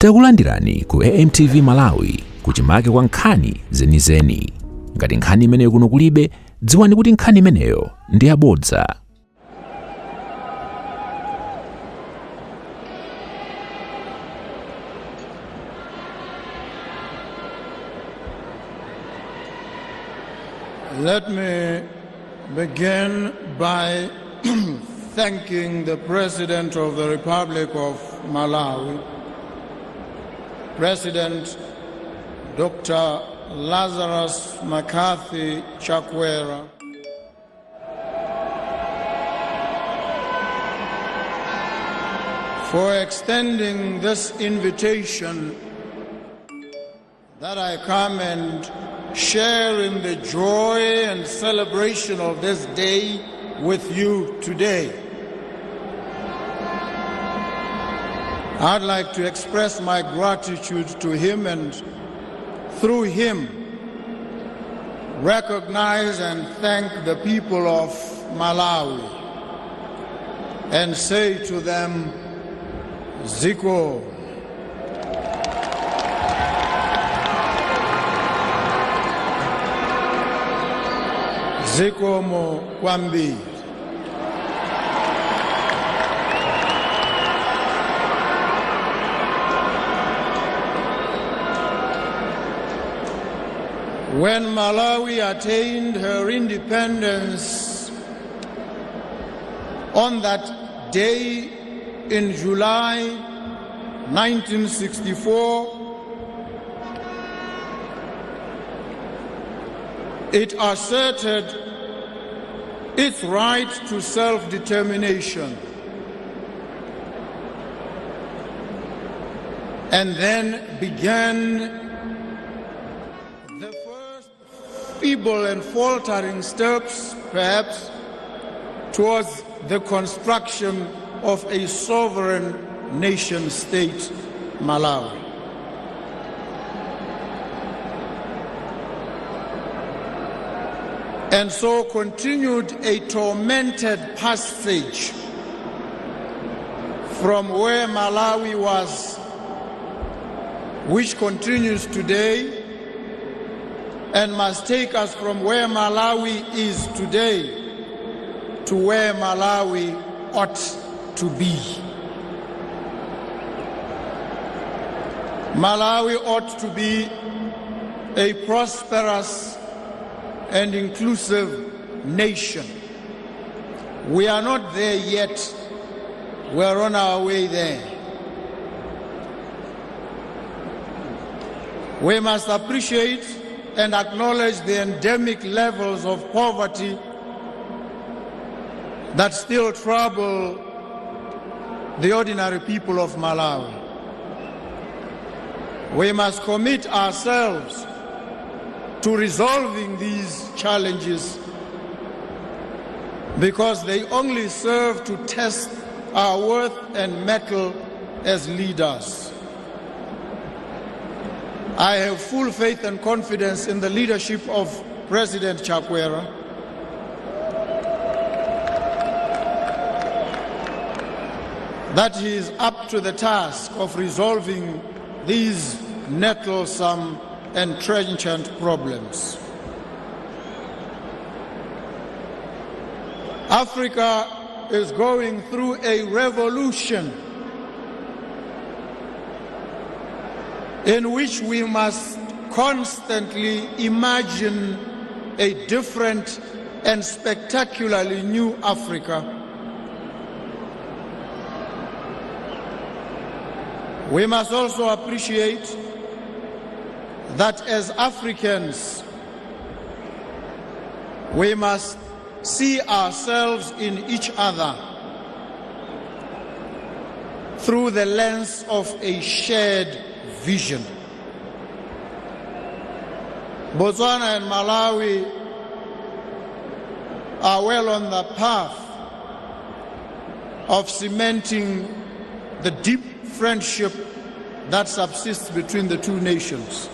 Takulandirani ku AMTV Malawi kuchimake kwa nkhani zenizeni. Ngati nkhani imeneyo kuno kulibe, dziwani kuti nkhani imeneyo ndi yabodza. Let me begin by thanking the President of the Republic of Malawi, President Dr. Lazarus McCarthy Chakwera, for extending this invitation that I come and share in the joy and celebration of this day with you today. I'd like to express my gratitude to him and through him recognize and thank the people of Malawi and say to them, Ziko. Zikomo kwambiri. When Malawi attained her independence on that day in July 1964, it asserted its right to self-determination and then began the first feeble and faltering steps, perhaps, towards the construction of a sovereign nation-state, Malawi. And so continued a tormented passage from where Malawi was, which continues today, and must take us from where Malawi is today to where Malawi ought to be. Malawi ought to be a prosperous and inclusive nation. We are not there yet. We're on our way there. We must appreciate and acknowledge the endemic levels of poverty that still trouble the ordinary people of Malawi. We must commit ourselves to resolving these challenges because they only serve to test our worth and mettle as leaders. I have full faith and confidence in the leadership of President Chakwera that he is up to the task of resolving these nettlesome and trenchant problems. Africa is going through a revolution in which we must constantly imagine a different and spectacularly new Africa. We must also appreciate that as Africans, we must see ourselves in each other through the lens of a shared vision. Botswana and Malawi are well on the path of cementing the deep friendship that subsists between the two nations.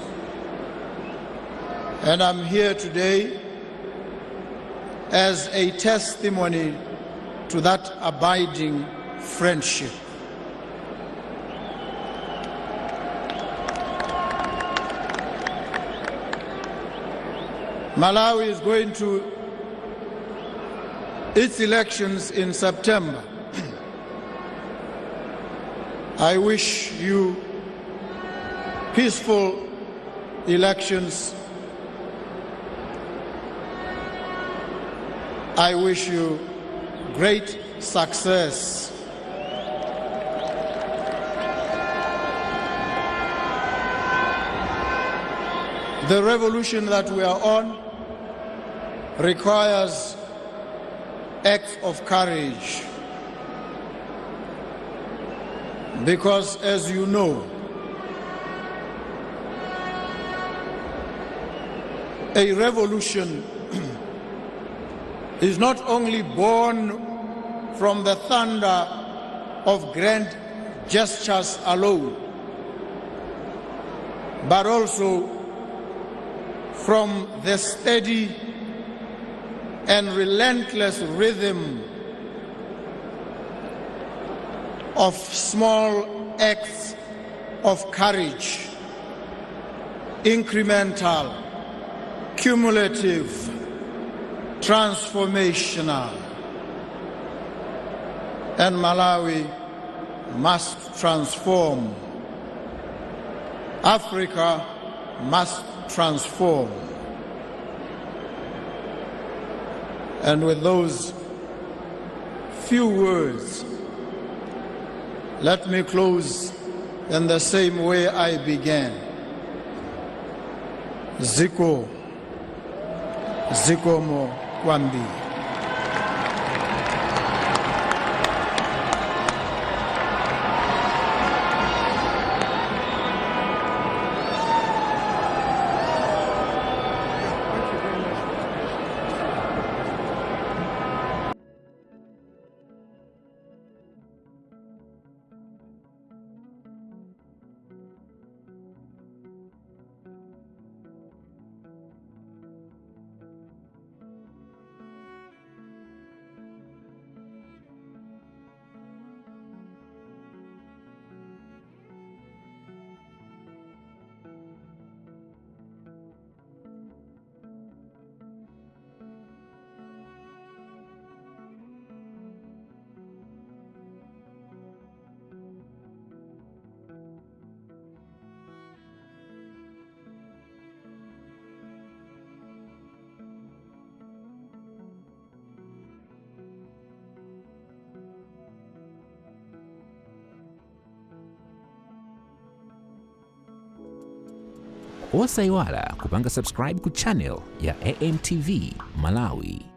And I'm here today as a testimony to that abiding friendship. Malawi is going to its elections in September. I wish you peaceful elections. I wish you great success. The revolution that we are on requires acts of courage, because, as you know, a revolution is not only born from the thunder of grand gestures alone, but also from the steady and relentless rhythm of small acts of courage, incremental, cumulative, transformational. And Malawi must transform. Africa must transform. And with those few words, let me close in the same way I began. Ziko, zikomo kwambi. Osaiwala kupanga subscribe ku channel ya AMTV Malawi.